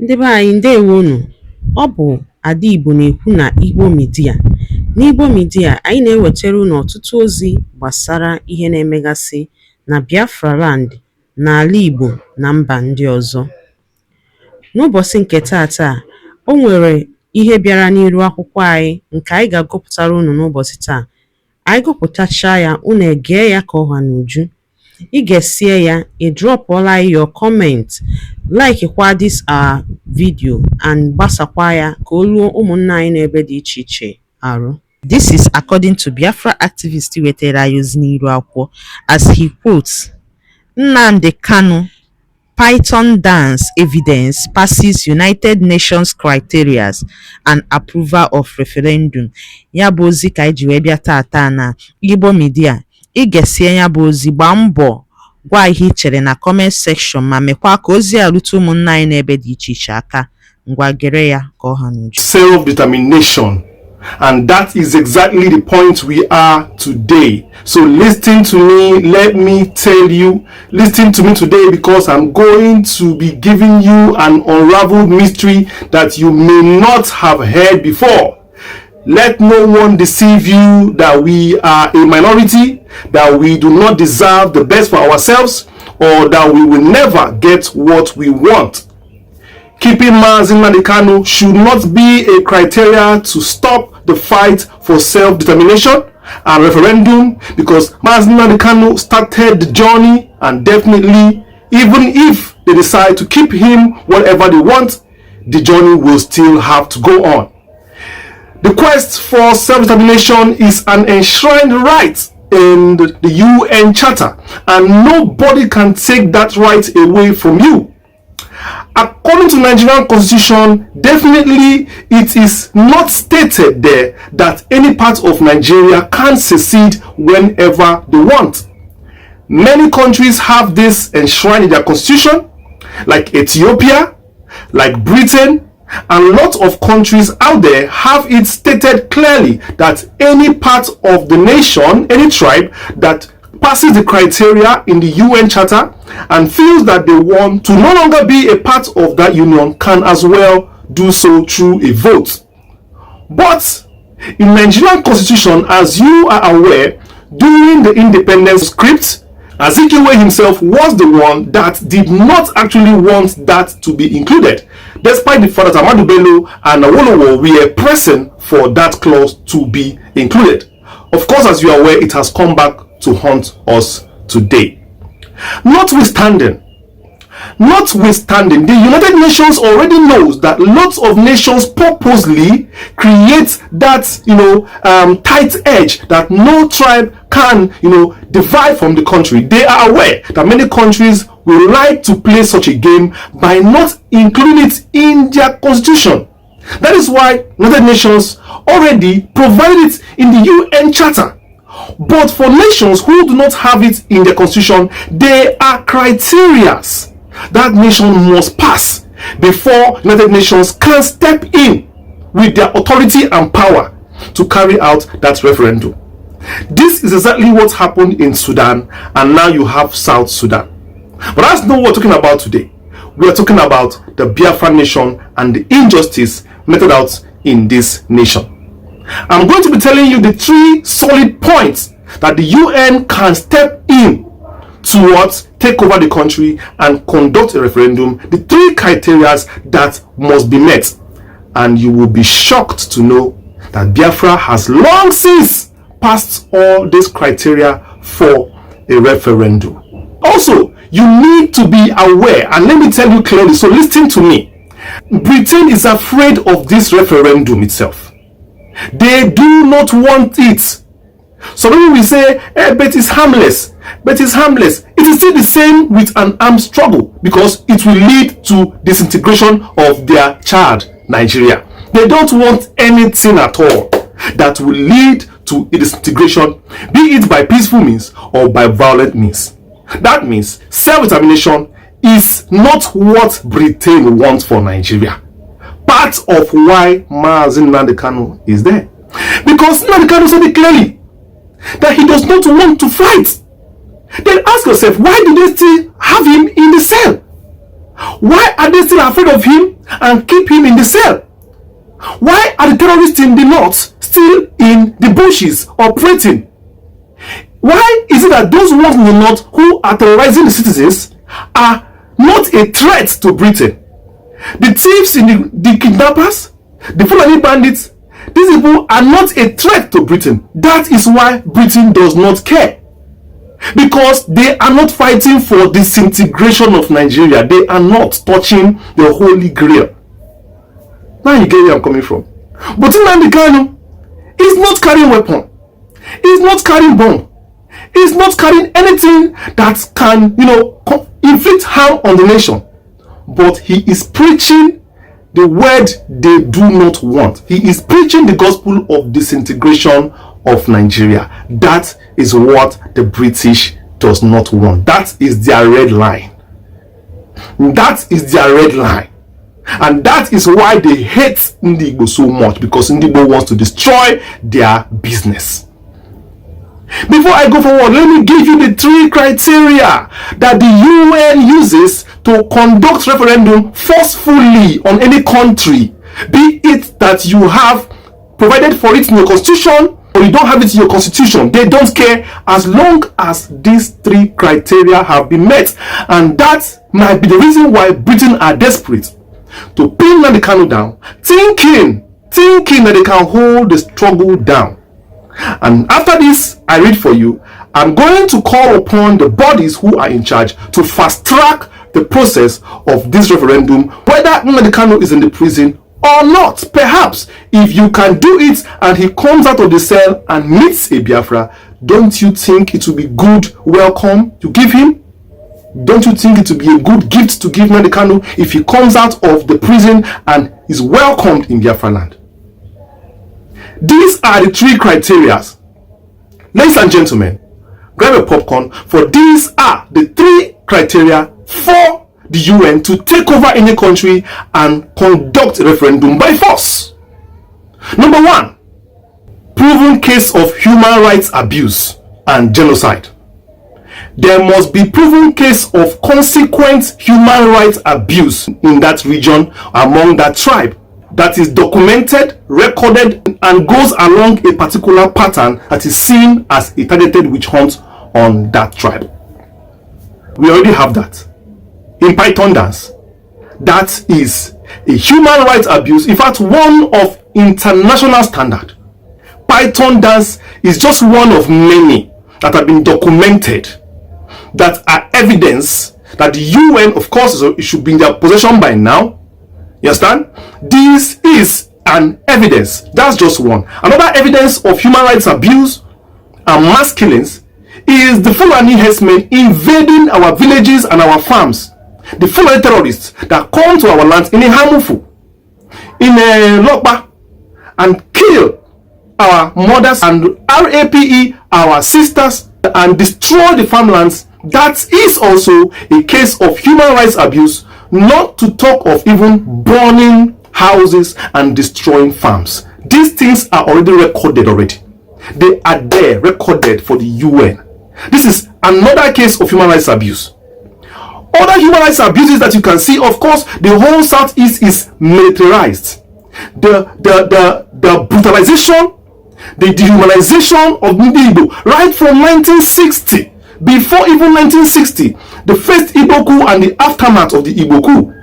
Ndị be anyị ndewonu. Ọ bụ Ada Igbo na-ekwu na Igbo Media. N'Igbo Media, anyị na-ewetara unu ọtụtụ ozi gbasara ihe na-emegasị na Biafra Land, n'ala Igbo na mba ndị ọzọ. N'ụbọchị nke taata, o nwere ihe bịara n'iru akwụkwọ anyị nke anyị ga-agụpụtara unu n'ụbọchị taa. Anyị gụpụtachaa ya, unu egee ya ka ọha n'uju. Ị ga-esie ya, ị drọpụọla your comment, like kwa this our video and gbasakwa ya ka o ruo ụmụnna anyị n'ebe dị iche iche arụ. This is according to Biafra activist wetara ya ozi n'iru akwụkwọ, as he quotes, Nnamdi Kanu, Python dance evidence passes United Nations criteria and approval of referendum. Ya bụ ozi ka iji wee bịa taata na Igbo Media. Ị ga-esie ya bụ ozi, gbaa mbọ gwa ihe ị chere na comment section ma mekwa ka ozi a rute ụmụnna anyị n'ebe dị iche iche aka. Ngwa gere ya ka ọha n'uju. Self-determination, and that is exactly the point we are today. So listen to me, let me tell you, listen to me today, because I'm going to be giving you an unraveled mystery that you may not have heard before. Let no one deceive you that we are a minority, that we do not deserve the best for ourselves, or that we will never get what we want. Keeping Nnamdi Kanu should not be a criteria to stop the fight for self-determination and referendum, because Nnamdi Kanu started the journey, and definitely, even if they decide to keep him whatever they want, the journey will still have to go on. The quest for self-determination is an enshrined right in the UN Charter, and nobody can take that right away from you. According to Nigerian Constitution, definitely it is not stated there that any part of Nigeria can secede whenever they want. Many countries have this enshrined in their constitution, like Ethiopia, like Britain, and lots of countries out there have it stated clearly that any part of the nation, any tribe that passes the criteria in the UN Charter and feels that they want to no longer be a part of that union can as well do so through a vote. But in Nigerian Constitution, as you are aware, during the independence script, Azikiwe himself was the one that did not actually want that to be included, despite the fact that Ahmadu Bello and Awolowo were pressing for that clause to be included. Of course, as you are aware, it has come back to haunt us today. Notwithstanding, the United Nations already knows that lots of nations purposely create that tight edge that no tribe can divide from the country. They are aware that many countries will like to play such a game by not including it in their constitution. That is why United Nations already provided it in the UN Charter. But for nations who do not have it in their constitution, there are criteria that nation must pass before United Nations can step in with their authority and power to carry out that referendum. This is exactly what happened in Sudan, and now you have South Sudan. But that's not what we're talking about today. We are talking about the Biafra nation and the injustice meted out in this nation. I'm going to be telling you the 3 solid points that the UN can step in to take over the country and conduct a referendum, the 3 criteria that must be met. And you will be shocked to know that Biafra has long since passed all these criteria for a referendum. Also, you need to be aware, and let me tell you clearly, so listen to me. Britain is afraid of this referendum itself. They do not want it. Some people will say, but it's harmless. But it's harmless. It is still the same with an armed struggle, because it will lead to disintegration of their child, Nigeria. They don't want anything at all that will lead to a disintegration, be it by peaceful means or by violent means. That means self-determination is not what Britain wants for Nigeria. Part of why Nnamdi Kanu is there. Because Nnamdi Kanu said it clearly that he does not want to fight. Then ask yourself, why do they still have him in the cell? Why are they still afraid of him and keep him in the cell? Why are the terrorists in the north still in the bushes operating? Why is it that those ones in the north who are terrorizing the citizens are not a threat to Britain? The thieves, the kidnappers, the Fulani bandits, these people are not a threat to Britain. That is why Britain does not care. Because they are not fighting for disintegration of Nigeria. They are not touching the Holy Grail. Now you get where I'm coming from. But Nnamdi Kanu is not carrying weapon. He's not carrying bomb. He's not carrying anything that can, inflict harm on the nation. But he is preaching the word they do not want. He is preaching the gospel of disintegration of Nigeria. That is what the British does not want. That is their red line. That is their red line. And that is why they hate Ndigbo so much, because Ndigbo wants to destroy their business. Before I go forward, let me give you the 3 criteria that the UN uses to conduct referendum forcefully on any country, be it that you have provided for it in your constitution or you don't have it in your constitution. They don't care as long as these 3 criteria have been met. And that might be the reason why Britain are desperate to pin Nnamdi Kanu down, thinking that they can hold the struggle down. And after this, I read for you, I'm going to call upon the bodies who are in charge to fast track the process of this referendum, whether Nnamdi Kanu is in the prison or not. Perhaps if you can do it and he comes out of the cell and meets a Biafra, don't you think it will be good welcome to give him? Don't you think it will be a good gift to give Nnamdi Kanu if he comes out of the prison and is welcomed in Biafra land? These are the 3 criteria. Ladies and gentlemen, grab a popcorn, for these are the 3 criteria for the UN to take over any country and conduct a referendum by force. Number 1, proven case of human rights abuse and genocide. There must be proven case of consequent human rights abuse in that region among that tribe that is documented, recorded, and goes along a particular pattern that is seen as a targeted witch hunt on that tribe. We already have that. In Python dance, that is a human rights abuse, in fact one of international standard. Python dance is just one of many that have been documented that are evidence that the UN, of course, it should be in their possession by now. You understand? This is an evidence. That's just one. Another evidence of human rights abuse and mass killings is the Fulani herdsmen invading our villages and our farms. The Fulani terrorists that come to our lands in a Hamufu, in a Lokba, and kill our mothers and RAPE our sisters and destroy the farmlands. That is also a case of human rights abuse, not to talk of even burning houses and destroying farms. These things are already recorded already. They are there recorded for the UN. This is another case of human rights abuse. Other human rights abuses that you can see, of course, the whole Southeast is militarized. The brutalization, the dehumanization of Igbo right from 1960. Before even 1960, the first Igbo coup and the aftermath of the Igbo coup.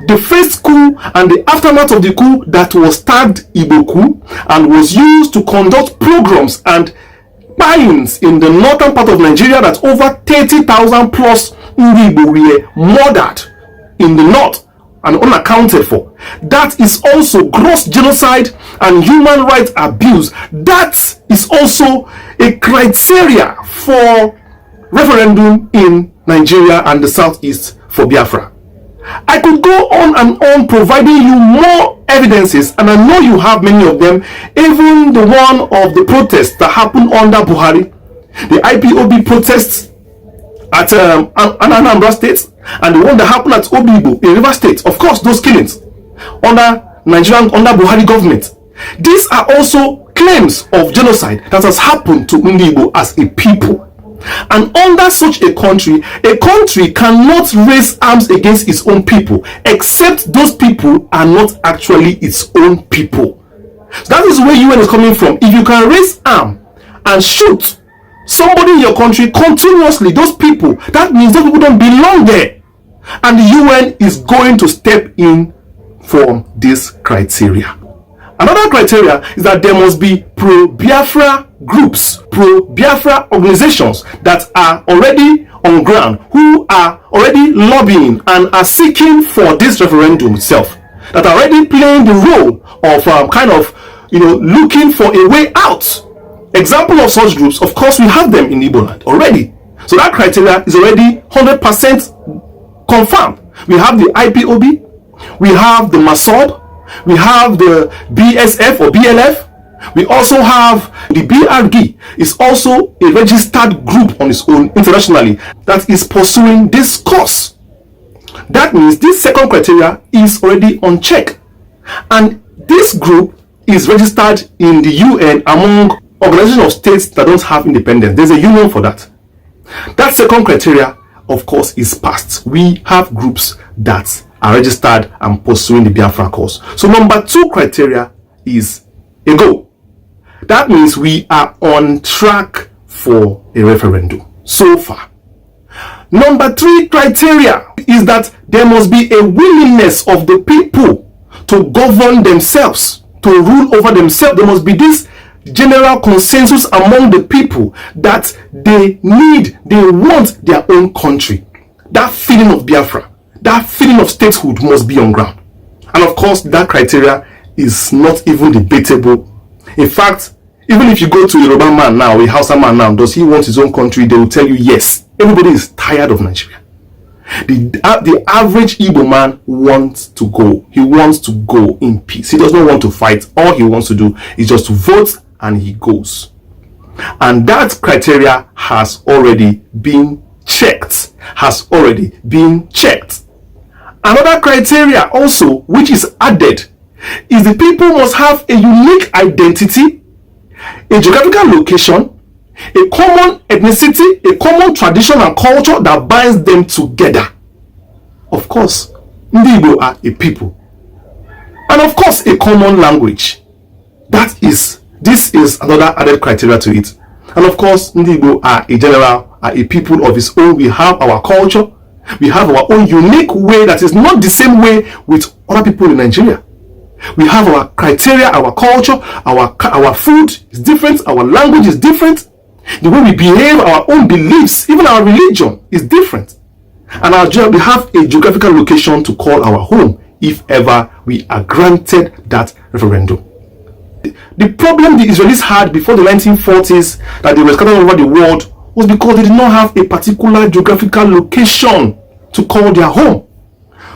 The first coup and the aftermath of the coup that was tagged Igbo coup and was used to conduct pogroms and pines in the northern part of Nigeria, that over 30,000 plus Igbo were murdered in the north and unaccounted for. That is also gross genocide and human rights abuse. That is also a criteria for referendum in Nigeria and the Southeast for Biafra. I could go on and on providing you more evidences, and I know you have many of them. Even the one of the protests that happened under Buhari, the IPOB protests at Anambra State, and the one that happened at Obibo in River State. Of course, those killings under Buhari government. These are also claims of genocide that has happened to Ndigbo as a people. And under such a country cannot raise arms against its own people, except those people are not actually its own people. So that is where UN is coming from. If you can raise arm and shoot somebody in your country continuously, those people, that means those people don't belong there. And the UN is going to step in for this criteria. Another criteria is that there must be pro-Biafra groups, pro-Biafra organizations that are already on ground, who are already lobbying and are seeking for this referendum itself, that are already playing the role of looking for a way out. Example of such groups, of course, we have them in Igbo land already. So that criteria is already 100% confirmed. We have the IPOB, we have the MASOD, we have the BSF or BLF. We also have the BRG. It's also a registered group on its own internationally that is pursuing this cause. That means this second criteria is already on check. And this group is registered in the UN among organizations of states that don't have independence. There's a union for that. That second criteria, of course, is passed. We have groups that are registered and pursuing the Biafra cause. So number 2 criteria is a go. That means we are on track for a referendum so far. Number 3 criteria is that there must be a willingness of the people to govern themselves, to rule over themselves. There must be this general consensus among the people that they want their own country. That feeling of Biafra, that feeling of statehood must be on ground. And of course, that criteria is not even debatable. In fact, even if you go to a Yoruba man now, a Hausa man now, does he want his own country? They will tell you yes. Everybody is tired of Nigeria. The average Igbo man wants to go. He wants to go in peace. He does not want to fight. All he wants to do is just to vote, and he goes. And that criteria has already been checked. Another criteria also, which is added, is the people must have a unique identity, a geographical location, a common ethnicity, a common tradition and culture that binds them together. Of course, Ndi Igbo are a people. And of course, a common language. This is another added criteria to it. And of course, Ndi Igbo are a people of its own. We have our culture. We have our own unique way that is not the same way with other people in Nigeria. We have our criteria, our culture, our food is different, our language is different. The way we behave, our own beliefs, even our religion is different. And we have a geographical location to call our home if ever we are granted that referendum. The problem the Israelis had before the 1940s, that they were scattered over the world, was because they did not have a particular geographical location to call their home.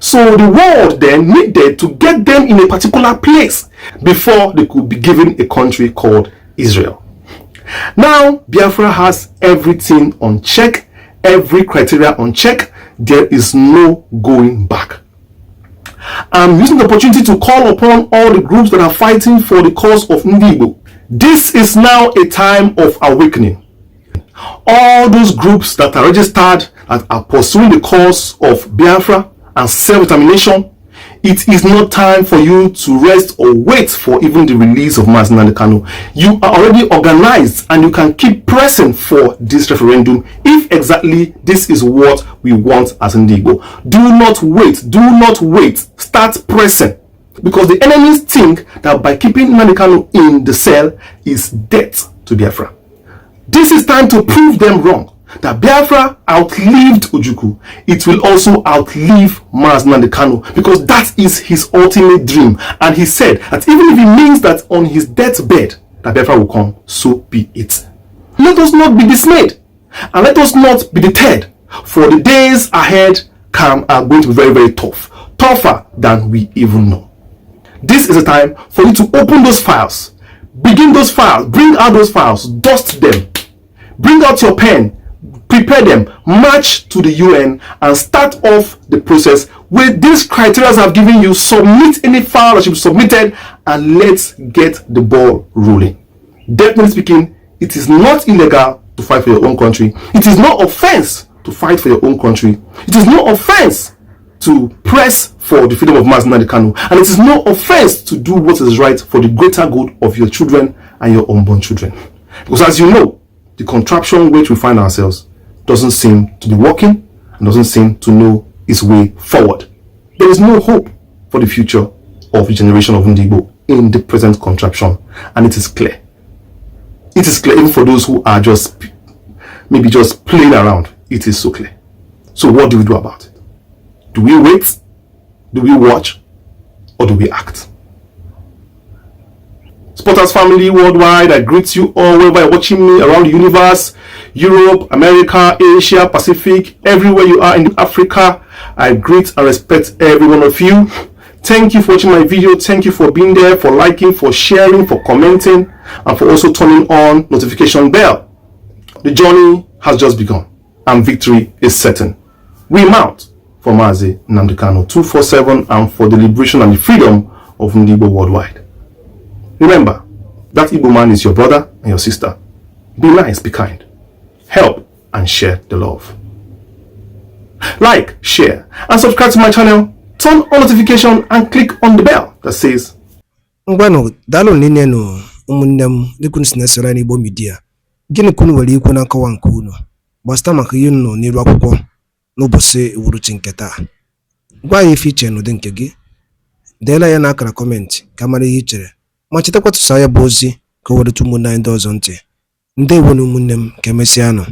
So the world then needed to get them in a particular place before they could be given a country called Israel. Now, Biafra has everything on check, every criteria on check. There is no going back. I'm using the opportunity to call upon all the groups that are fighting for the cause of Ndi Igbo. This is now a time of awakening. All those groups that are registered, that are pursuing the cause of Biafra and self-determination, it is not time for you to rest or wait for even the release of Nnamdi Kanu. You are already organized and you can keep pressing for this referendum if exactly this is what we want as Ndi Igbo. Do not wait, start pressing, because the enemies think that by keeping Nnamdi Kanu in the cell is death to Biafra. This is time to prove them wrong. That Biafra outlived Ojukwu, it will also outlive Nnamdi Kanu, because that is his ultimate dream. And he said that even if it means that on his deathbed that Biafra will come, so be it. Let us not be dismayed, and let us not be deterred, for the days ahead are going to be very, very tough, tougher than we even know. This is a time for you to open those files, begin those files, bring out those files, dust them, bring out your pen, prepare them, march to the UN and start off the process with these criteria I've given you. Submit any file that should be submitted and let's get the ball rolling. Definitely speaking, it is not illegal to fight for your own country. It is no offense to fight for your own country. It is no offense to press for the freedom of Nnamdi Kanu. And it is no offense to do what is right for the greater good of your children and your unborn children. Because as you know, the contraption which we find ourselves doesn't seem to be working and doesn't seem to know its way forward. There is no hope for the future of the generation of Ndigbo in the present contraption. And it is clear. It is clear even for those who are maybe just playing around. It is so clear. So what do we do about it? Do we wait? Do we watch? Or do we act? Spotters family worldwide, I greet you all wherever you're watching me around the universe, Europe, America, Asia, Pacific, everywhere you are in Africa. I greet and respect every one of you. Thank you for watching my video. Thank you for being there, for liking, for sharing, for commenting, and for also turning on notification bell. The journey has just begun and victory is certain. We mount for Mazi Nnamdi Kanu 247 and for the liberation and the freedom of Ndigbo worldwide. Remember, that Igbo man is your brother and your sister. Be nice, be kind. Help and share the love. Like, share, and subscribe to my channel. Turn on notification and click on the bell that says Ngwano dalo nene no umunnem likun sinesera ni Igbo media. Gini kunu wali ikwu na nkawa nke unu. Gbasta maka ihe nọ n'iru akwụkwọ n'ụbọchị uhuruchi nke taa. Gwa ya ife iche n'ụdị nke gị. Deela ya n'akara kọmentị ka mara ihe i chere. Ma chetakwa tụsa ya bụ ozi ka o were ụmụnne anyị ndị ọzọ ntị. Ndewo na ụmụnne m ka emesịa nụ.